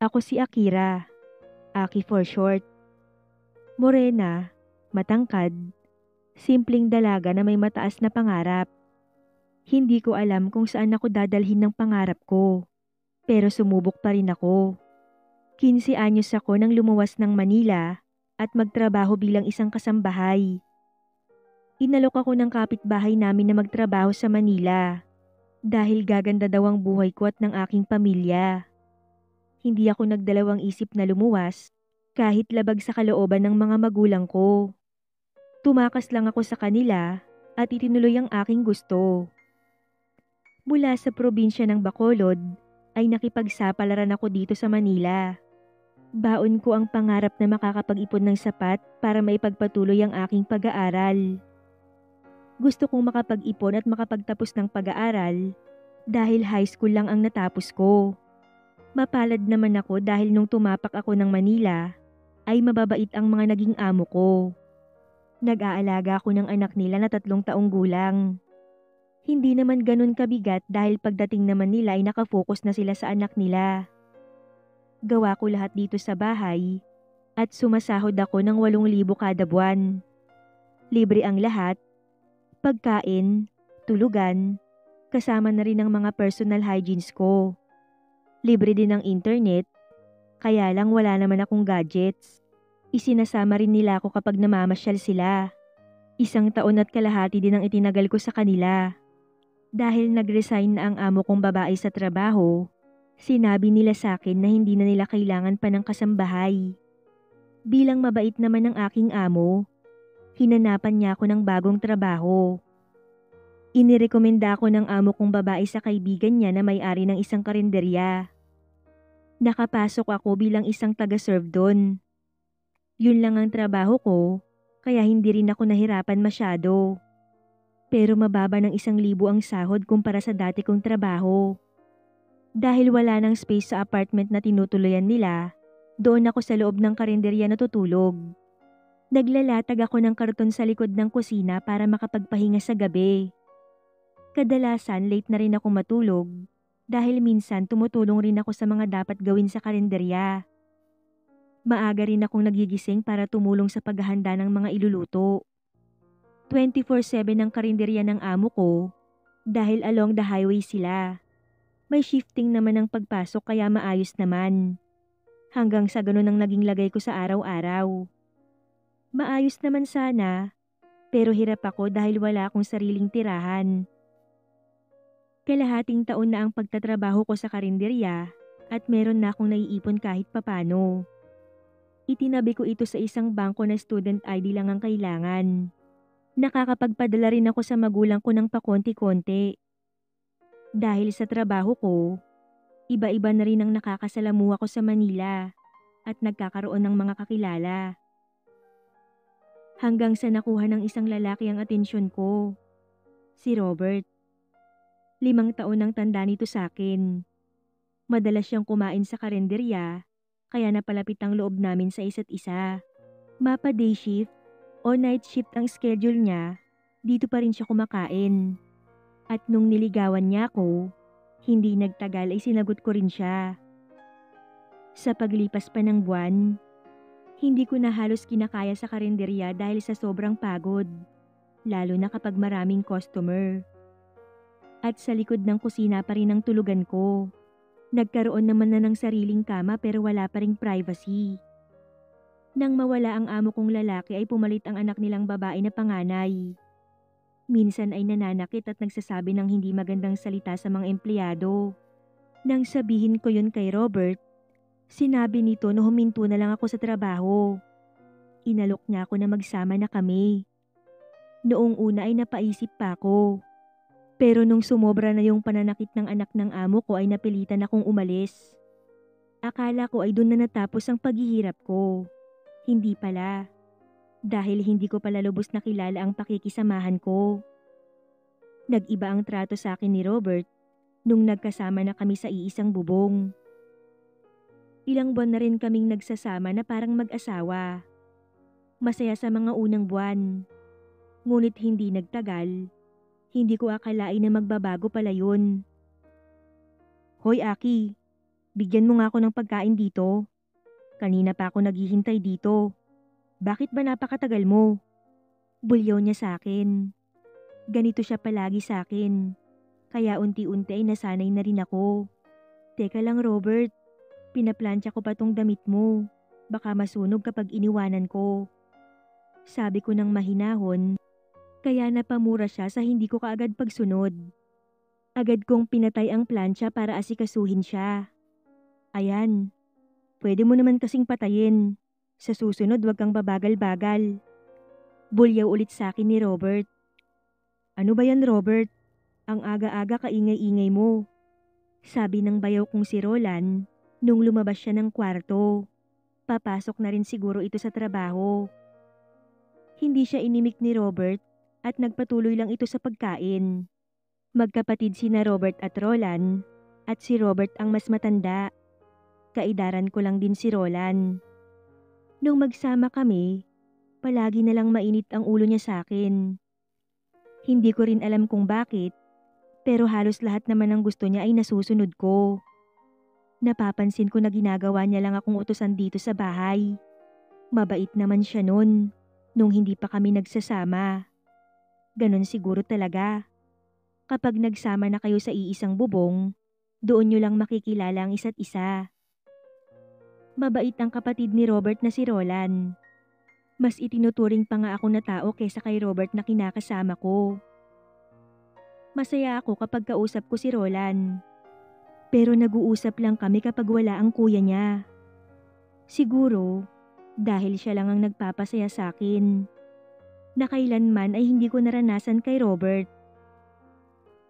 Ako si Akira, Aki for short. Morena, matangkad, simpleng dalaga na may mataas na pangarap. Hindi ko alam kung saan ako dadalhin ng pangarap ko, pero sumubok pa rin ako. 15 anyos ako nang lumuwas ng Manila at magtrabaho bilang isang kasambahay. Inalok ako ng kapitbahay namin na magtrabaho sa Manila dahil gaganda daw ang buhay ko at ng aking pamilya. Hindi ako nagdalawang isip na lumuwas kahit labag sa kalooban ng mga magulang ko. Tumakas lang ako sa kanila at itinuloy ang aking gusto. Mula sa probinsya ng Bacolod ay nakipagsapalaran ako dito sa Manila. Baon ko ang pangarap na makakapag-ipon ng sapat para maipagpatuloy ang aking pag-aaral. Gusto kong makapag-ipon at makapagtapos ng pag-aaral dahil high school lang ang natapos ko. Mapalad naman ako dahil nung tumapak ako ng Manila ay mababait ang mga naging amo ko. Nag-aalaga ako ng anak nila na 3 taong gulang. Hindi naman ganun kabigat dahil pagdating naman nila ay nakafocus na sila sa anak nila. Gawa ko lahat dito sa bahay at sumasahod ako ng 8,000 kada buwan. Libre ang lahat, pagkain, tulugan, kasama na rin ang mga personal hygienes ko. Libre din ang internet, kaya lang wala naman akong gadgets. Isinasama rin nila ako kapag namamasyal sila. 1 taon at kalahati din ang itinagal ko sa kanila. Dahil nag-resign na ang amo kong babae sa trabaho, sinabi nila sa akin na hindi na nila kailangan pa ng kasambahay. Bilang mabait naman ang aking amo, hinanapan niya ako ng bagong trabaho. Inirekomenda ako ng amo kong babae sa kaibigan niya na may-ari ng isang karinderya. Nakapasok ako bilang isang taga-serve doon. Yun lang ang trabaho ko, kaya hindi rin ako nahirapan masyado. Pero mababa ng 1,000 ang sahod kumpara sa dati kong trabaho. Dahil wala nang space sa apartment na tinutuloyan nila, doon ako sa loob ng karinderya natutulog. Naglalatag ako ng karton sa likod ng kusina para makapagpahinga sa gabi. Kadalasan late na rin ako matulog dahil minsan tumutulong rin ako sa mga dapat gawin sa karinderya. Maaga rin akong nagigising para tumulong sa paghahanda ng mga iluluto. 24/7 ang karinderya ng amo ko dahil along the highway sila. May shifting naman ang pagpasok kaya maayos naman. Hanggang sa ganun ang naging lagay ko sa araw-araw. Maayos naman sana, pero hirap ako dahil wala akong sariling tirahan. Kalahating taon na ang pagtatrabaho ko sa karinderya at meron na akong naiipon kahit papano. Itinabi ko ito sa isang bangko na student ID lang ang kailangan. Nakakapagpadala rin ako sa magulang ko ng pakonti-konti. Dahil sa trabaho ko, iba-iba na rin ang nakakasalamuha ko sa Manila at nagkakaroon ng mga kakilala. Hanggang sa nakuha ng isang lalaki ang atensyon ko, si Robert. 5 taon ang tanda nito sa akin. Madalas siyang kumain sa karinderya, kaya napalapit ang loob namin sa isa't isa. Mapa day shift o night shift ang schedule niya, dito pa rin siya kumakain. At nung niligawan niya ako, hindi nagtagal ay sinagot ko rin siya. Sa paglipas pa ng buwan, hindi ko na halos kinakaya sa karinderya dahil sa sobrang pagod, lalo na kapag maraming customer. At sa likod ng kusina pa rin ang tulugan ko. Nagkaroon naman na ng sariling kama pero wala pa ring privacy. Nang mawala ang amo kong lalaki ay pumalit ang anak nilang babae na panganay. Minsan ay nananakit at nagsasabi ng hindi magandang salita sa mga empleyado. Nang sabihin ko yun kay Robert, sinabi nito na huminto na lang ako sa trabaho. Inalok niya ako na magsama na kami. Noong una ay napaisip pa ako. Pero nung sumobra na yung pananakit ng anak ng amo ko ay napilitan akong umalis. Akala ko ay doon na natapos ang paghihirap ko. Hindi pala. Dahil hindi ko pala lubos na kilala ang pakikisamahan ko. Nag-iba ang trato sa akin ni Robert nung nagkasama na kami sa iisang bubong. Ilang buwan na rin kaming nagsasama na parang mag-asawa. Masaya sa mga unang buwan. Ngunit hindi nagtagal. Hindi ko akalain na magbabago pala yun. Hoy Aki, Bigyan mo nga ako ng pagkain dito. Kanina pa ako naghihintay dito. Bakit ba napakatagal mo? Bulyaw niya sa akin. Ganito siya palagi sa akin. Kaya unti-unti ay nasanay na rin ako. Teka lang Robert, pinaplantsa ko pa tong damit mo. Baka masunog kapag iniwanan ko. Sabi ko ng mahinahon, kaya napamura siya sa hindi ko kaagad pagsunod. Agad kong pinatay ang plantsa para asikasuhin siya. Ayan, pwede mo naman kasing patayin. Sa susunod wag kang babagal-bagal. Bulyaw ulit sa akin ni Robert. Ano ba yan Robert? Ang aga-aga kaingay-ingay mo. Sabi ng bayaw kong si Roland nung lumabas siya ng kwarto. Papasok na rin siguro ito sa trabaho. Hindi siya inimik ni Robert at nagpatuloy lang ito sa pagkain. Magkapatid sina Robert at Roland at si Robert ang mas matanda. Kaedaran ko lang din si Roland. Nung magsama kami, palagi na lang mainit ang ulo niya sa akin. Hindi ko rin alam kung bakit, pero halos lahat naman ng gusto niya ay nasusunod ko. Napapansin ko na ginagawa niya lang akong utusan dito sa bahay. Mabait naman siya nung hindi pa kami nagsasama. Ganon siguro talaga. Kapag nagsama na kayo sa iisang bubong, doon nyo lang makikilala ang isa't isa. Mabait ang kapatid ni Robert na si Roland. Mas itinuturing pa nga ako na tao kaysa kay Robert na kinakasama ko. Masaya ako kapag kausap ko si Roland. Pero nag-uusap lang kami kapag wala ang kuya niya. Siguro, dahil siya lang ang nagpapasaya sa akin. Na kailanman ay hindi ko naranasan kay Robert.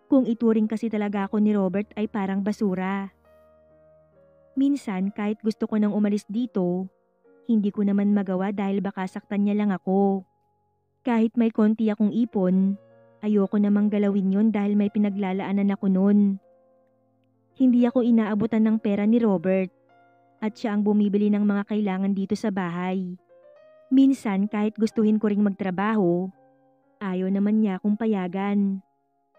Kung ituring kasi talaga ako ni Robert ay parang basura. Minsan kahit gusto ko nang umalis dito, hindi ko naman magawa dahil baka saktan niya lang ako. Kahit may konti akong ipon, ayoko namang galawin yon dahil may pinaglalaanan ako nun. Hindi ako inaabutan ng pera ni Robert at siya ang bumibili ng mga kailangan dito sa bahay. Minsan kahit gustuhin ko ring magtrabaho, ayaw naman niya akong payagan.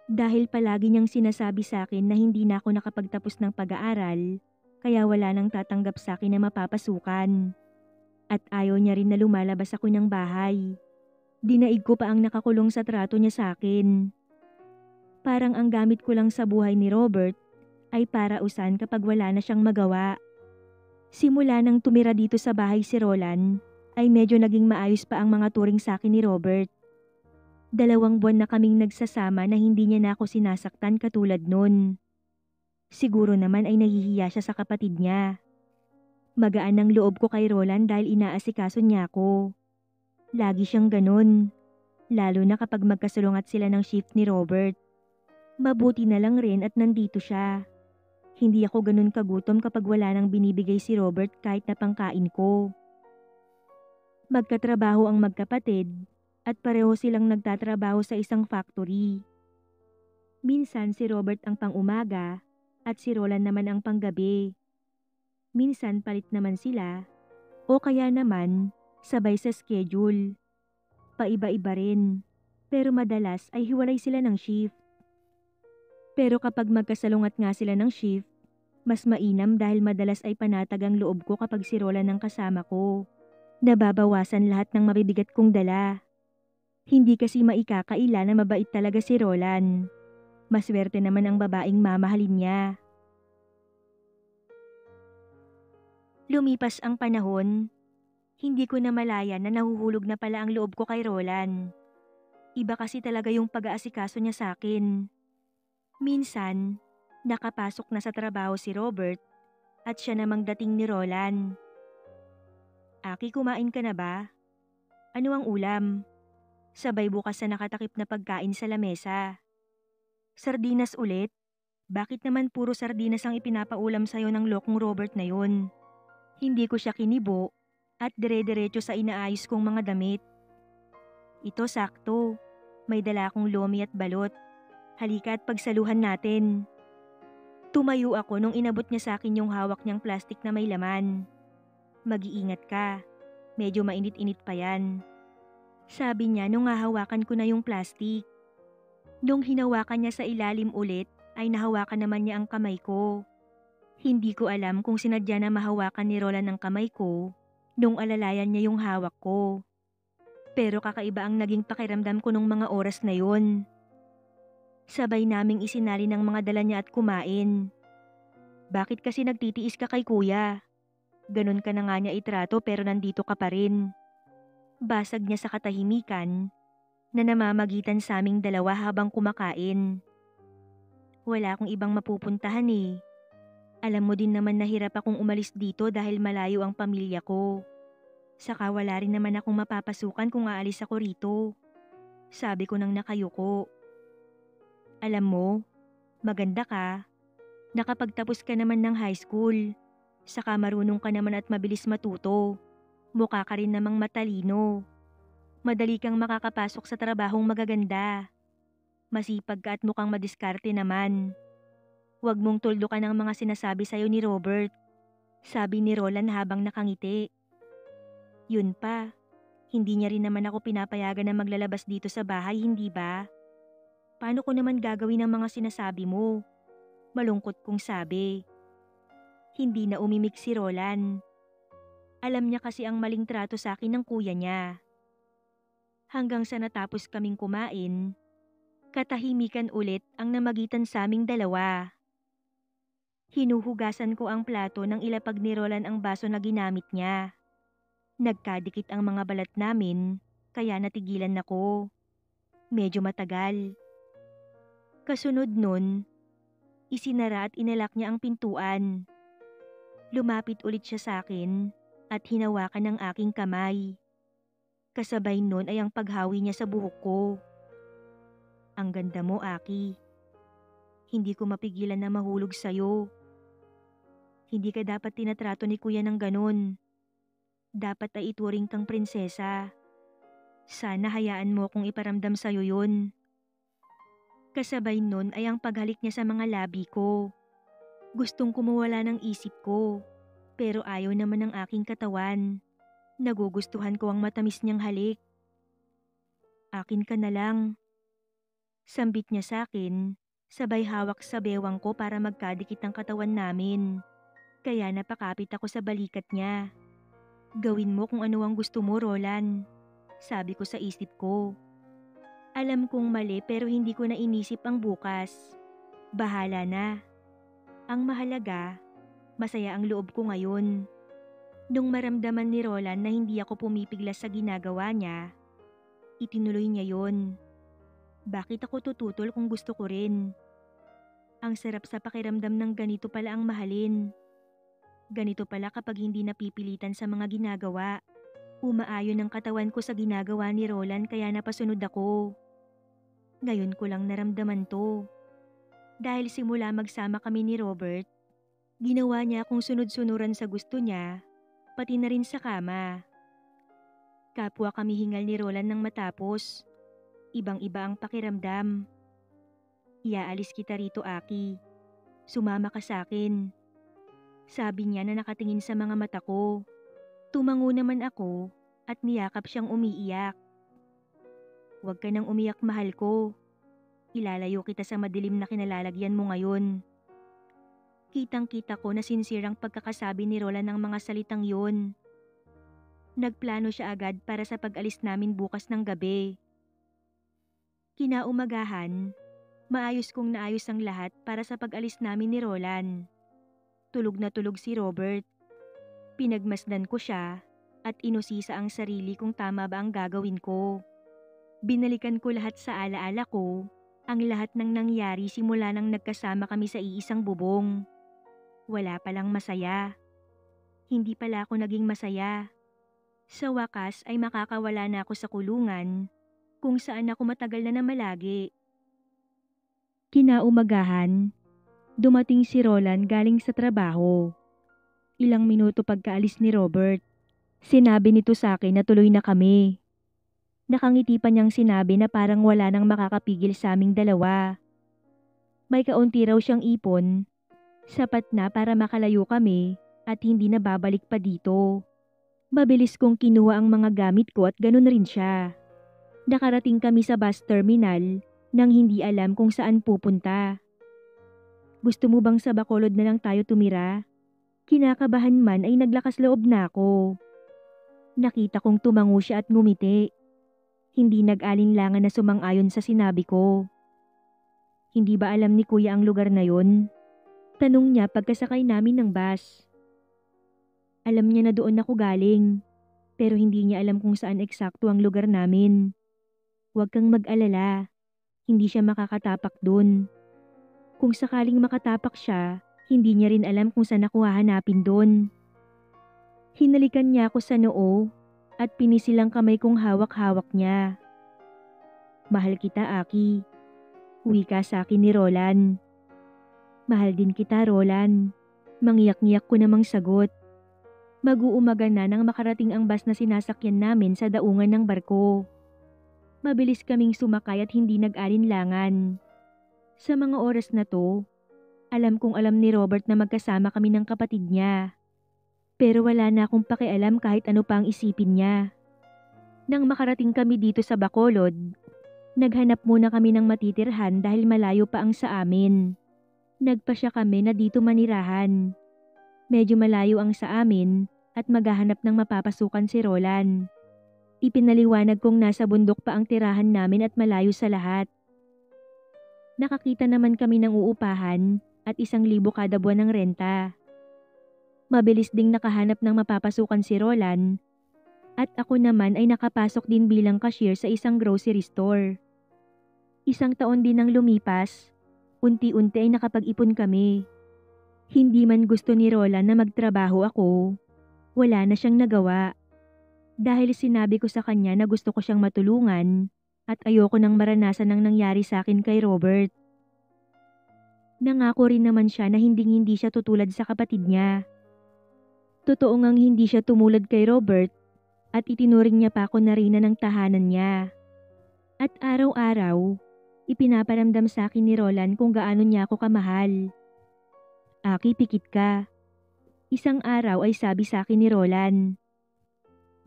Dahil palagi niyang sinasabi sa akin na hindi na ako nakapagtapos ng pag-aaral, kaya wala nang tatanggap sa akin na mapapasukan. At ayaw niya rin na lumalabas ako ng bahay. Dinaig ko pa ang nakakulong sa trato niya sa akin. Parang ang gamit ko lang sa buhay ni Robert ay para usan kapag wala na siyang magawa. Simula nang tumira dito sa bahay si Roland, ay medyo naging maayos pa ang mga turing sa akin ni Robert. 2 buwan na kaming nagsasama na hindi niya na ako sinasaktan katulad nun. Siguro naman ay nahihiya siya sa kapatid niya. Magaan ang loob ko kay Roland dahil inaasikaso niya ako. Lagi siyang ganun, lalo na kapag magkasulungat sila ng shift ni Robert. Mabuti na lang rin at nandito siya. Hindi ako ganun kagutom kapag wala nang binibigay si Robert kahit na pangkain ko. Magkatrabaho ang magkapatid at pareho silang nagtatrabaho sa isang factory. Minsan si Robert ang pang-umaga at si Roland naman ang panggabi. Minsan palit naman sila o kaya naman sabay sa schedule. Paiba-iba rin, pero madalas ay hiwalay sila ng shift. Pero kapag magkasalungat nga sila ng shift, mas mainam dahil madalas ay panatag ang loob ko kapag si Roland ang kasama ko. Nababawasan lahat ng mabibigat kong dala. Hindi kasi maikakaila na mabait talaga si Roland. Maswerte naman ang babaeng mamahalin niya. Lumipas ang panahon, hindi ko na malaya na nahuhulog na pala ang loob ko kay Roland. Iba kasi talaga yung pag-aasikaso niya sa akin. Minsan, nakapasok na sa trabaho si Robert at siya namang dating ni Roland. Aki, kumain ka na ba? Ano ang ulam? Sabay bukas na nakatakip na pagkain sa lamesa. Sardinas ulit? Bakit naman puro sardinas ang ipinapaulam sa'yo ng lokong Robert na yun? Hindi ko siya kinibo at dire-diretso sa inaayos kong mga damit. Ito sakto. May dala akong lomi at balot. Halika at pagsaluhan natin. Tumayo ako nung inabot niya sa akin yung hawak niyang plastik na may laman. Mag-iingat ka. Medyo mainit-init pa yan. Sabi niya nung hahawakan ko na yung plastik. Nung hinawakan niya sa ilalim ulit, ay nahawakan naman niya ang kamay ko. Hindi ko alam kung sinadya na mahawakan ni Roland ang kamay ko nung alalayan niya yung hawak ko. Pero kakaiba ang naging pakiramdam ko nung mga oras na yun. Sabay naming isinali ng mga dala niya at kumain. Bakit kasi nagtitiis ka kay kuya? Ganon ka na nga niya itrato pero nandito ka pa rin. Basag niya sa katahimikan na namamagitan sa aming dalawa habang kumakain. Wala akong ibang mapupuntahan eh. Alam mo din naman na hirap akong umalis dito dahil malayo ang pamilya ko. Saka wala rin naman akong mapapasukan kung aalis ako rito. Sabi ko nang nakayuko. Alam mo, maganda ka. Nakapagtapos ka naman ng high school. Saka marunong ka naman at mabilis matuto. Mukha ka rin namang matalino. Madali kang makakapasok sa trabahong magaganda. Masipag ka at mukhang madiskarte naman. Huwag mong tuldukan ang mga sinasabi sa'yo ni Robert. Sabi ni Roland habang nakangiti. Yun pa, hindi niya rin naman ako pinapayagan na maglalabas dito sa bahay, hindi ba? Paano ko naman gagawin ang mga sinasabi mo? Malungkot kong sabi. Hindi na umimik si Roland. Alam niya kasi ang maling trato sa akin ng kuya niya. Hanggang sa natapos kaming kumain, katahimikan ulit ang namagitan sa aming dalawa. Hinuhugasan ko ang plato nang ilapag ni Roland ang baso na ginamit niya. Nagkadikit ang mga balat namin, kaya natigilan ako. Medyo matagal. Kasunod nun, isinara at inalak niya ang pintuan. Lumapit ulit siya sa akin at hinawakan ang aking kamay. Kasabay nun ay ang paghawi niya sa buhok ko. Ang ganda mo, Aki. Hindi ko mapigilan na mahulog sa'yo. Hindi ka dapat tinatrato ni kuya ng ganun. Dapat ay ituring kang prinsesa. Sana hayaan mo kung iparamdam sa'yo yun. Kasabay nun ay ang paghalik niya sa mga labi ko. Gustong kumawala ng isip ko, pero ayaw naman ng aking katawan. Nagugustuhan ko ang matamis niyang halik. Akin ka na lang. Sambit niya sa akin, sabay hawak sa bewang ko para magkadikit ang katawan namin. Kaya napakapit ako sa balikat niya. Gawin mo kung ano ang gusto mo, Roland. Sabi ko sa isip ko. Alam kong mali pero hindi ko na inisip ang bukas. Bahala na. Ang mahalaga, masaya ang loob ko ngayon. Nung maramdaman ni Roland na hindi ako pumipiglas sa ginagawa niya, itinuloy niya yon. Bakit ako tututol kung gusto ko rin? Ang sarap sa pakiramdam ng ganito pala ang mahalin. Ganito pala kapag hindi napipilitan sa mga ginagawa. Umaayon ang katawan ko sa ginagawa ni Roland kaya napasunod ako. Ngayon ko lang naramdaman to. Dahil simula magsama kami ni Robert, ginawa niya akong sunod-sunuran sa gusto niya, pati na rin sa kama. Kapwa kami hingal ni Roland nang matapos. Ibang-iba ang pakiramdam. Iaalis kita rito, Aki. Sumama ka sa akin. Sabi niya na nakatingin sa mga mata ko. Tumango naman ako at niyakap siyang umiiyak. Huwag ka nang umiyak, mahal ko. Ilalayo kita sa madilim na kinalalagyan mo ngayon. Kitang-kita ko na sincere ang pagkakasabi ni Roland ng mga salitang yun. Nagplano siya agad para sa pag-alis namin bukas ng gabi. Kinaumagahan, maayos kong naayos ang lahat para sa pag-alis namin ni Roland. Tulog na tulog si Robert. Pinagmasdan ko siya at inusisa ang sarili kung tama ba ang gagawin ko. Binalikan ko lahat sa alaala ko, ang lahat ng nangyari simula nang nagkasama kami sa iisang bubong. Wala palang masaya. Hindi pala ako naging masaya. Sa wakas ay makakawala na ako sa kulungan kung saan ako matagal na namalagi. Kinaumagahan, dumating si Roland galing sa trabaho. Ilang minuto pagkaalis ni Robert, sinabi nito sa akin na tuloy na kami. Nakangiti pa niyang sinabi na parang wala nang makakapigil sa aming dalawa. May kaunti raw siyang ipon, sapat na para makalayo kami at hindi na babalik pa dito. Mabilis kong kinuha ang mga gamit ko at ganun rin siya. Nakarating kami sa bus terminal nang hindi alam kung saan pupunta. Gusto mo bang sa Bacolod na lang tayo tumira? Kinakabahan man ay naglakas loob na ako. Nakita kong tumango siya at ngumiti. Hindi nag-alinlangan na sumang-ayon sa sinabi ko. Hindi ba alam ni Kuya ang lugar na yon? Tanong niya pagkasakay namin ng bus. Alam niya na doon ako galing, pero hindi niya alam kung saan eksakto ang lugar namin. Huwag kang mag-alala, hindi siya makakatapak doon. Kung sakaling makatapak siya, hindi niya rin alam kung saan ako hahanapin doon. Hinalikan niya ako sa noo at pinisilang kamay kong hawak-hawak niya. Mahal kita, Aki. Wika sa akin ni Roland. Mahal din kita, Roland. Mangiyak-ngiyak ko namang sagot. Mag-uumaga na nang makarating ang bus na sinasakyan namin sa daungan ng barko. Mabilis kaming sumakay at hindi nag-alinlangan. Sa mga oras na to, alam kong alam ni Robert na magkasama kami ng kapatid niya. Pero wala na akong pakialam kahit ano pa ang isipin niya. Nang makarating kami dito sa Bacolod, naghanap muna kami ng matitirhan dahil malayo pa ang sa amin. Nagpasya kami na dito manirahan. Medyo malayo ang sa amin at maghahanap ng mapapasukan si Roland. Ipinaliwanag kong nasa bundok pa ang tirahan namin at malayo sa lahat. Nakakita naman kami ng uupahan at 1,000 kada buwan ng renta. Mabilis ding nakahanap ng mapapasukan si Roland at ako naman ay nakapasok din bilang cashier sa isang grocery store. 1 taon din ang lumipas, unti-unti ay nakapag-ipon kami. Hindi man gusto ni Roland na magtrabaho ako, wala na siyang nagawa. Dahil sinabi ko sa kanya na gusto ko siyang matulungan at ayoko nang maranasan ang nangyari sa akin kay Robert. Nangako rin naman siya na hindi siya tutulad sa kapatid niya. Totoo ngang hindi siya tumulad kay Robert at itinuring niya pa ako na reyna ng tahanan niya. At araw-araw, ipinaparamdam sa akin ni Roland kung gaano niya ako kamahal. Aki, pikit ka. Isang araw ay sabi sa akin ni Roland.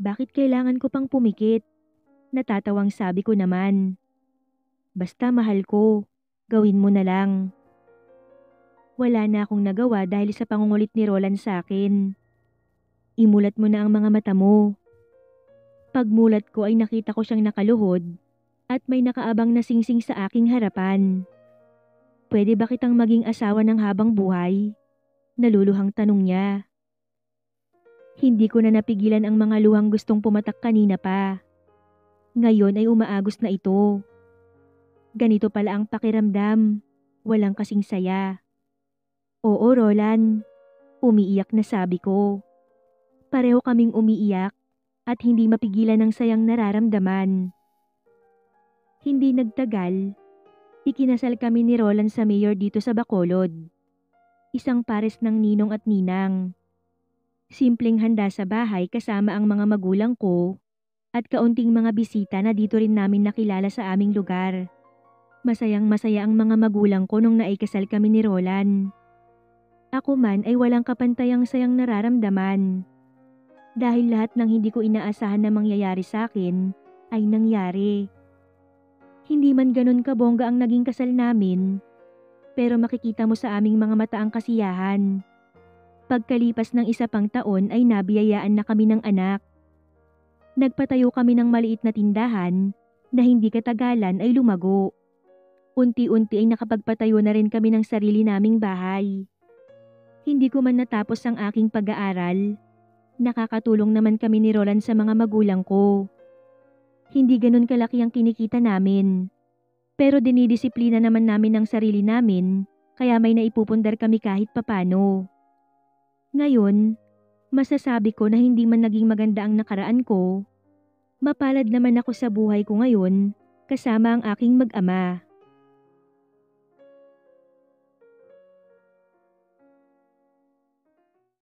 Bakit kailangan ko pang pumikit? Natatawang sabi ko naman. Basta mahal ko, gawin mo na lang. Wala na akong nagawa dahil sa pangungulit ni Roland sa akin. Imulat mo na ang mga mata mo. Pagmulat ko ay nakita ko siyang nakaluhod at may nakaabang na singsing sa aking harapan. Pwede ba kitang maging asawa ng habang buhay? Naluluhang tanong niya. Hindi ko na napigilan ang mga luhang gustong pumatak kanina pa. Ngayon ay umaagos na ito. Ganito pala ang pakiramdam. Walang kasing saya. Oo, Roland. Umiiyak na sabi ko. Pareho kaming umiiyak at hindi mapigilan ang sayang nararamdaman. Hindi nagtagal, ikinasal kami ni Roland sa mayor dito sa Bacolod. Isang pares ng ninong at ninang. Simpleng handa sa bahay kasama ang mga magulang ko at kaunting mga bisita na dito rin namin nakilala sa aming lugar. Masayang masaya ang mga magulang ko nung naikasal kami ni Roland. Ako man ay walang kapantayang sayang nararamdaman. Dahil lahat ng hindi ko inaasahan na mangyayari sa akin ay nangyari. Hindi man ganun kabongga ang naging kasal namin, pero makikita mo sa aming mga mata ang kasiyahan. Pagkalipas ng 1 pang taon ay nabiyayaan na kami ng anak. Nagpatayo kami ng maliit na tindahan na hindi katagalan ay lumago. Unti-unti ay nakapagpatayo na rin kami ng sarili naming bahay. Hindi ko man natapos ang aking pag-aaral. Nakakatulong naman kami ni Roland sa mga magulang ko. Hindi ganun kalaki ang kinikita namin. Pero dinidisiplina naman namin ang sarili namin, kaya may naipupundar kami kahit papano. Ngayon, masasabi ko na hindi man naging maganda ang nakaraan ko. Mapalad naman ako sa buhay ko ngayon, kasama ang aking mag-ama.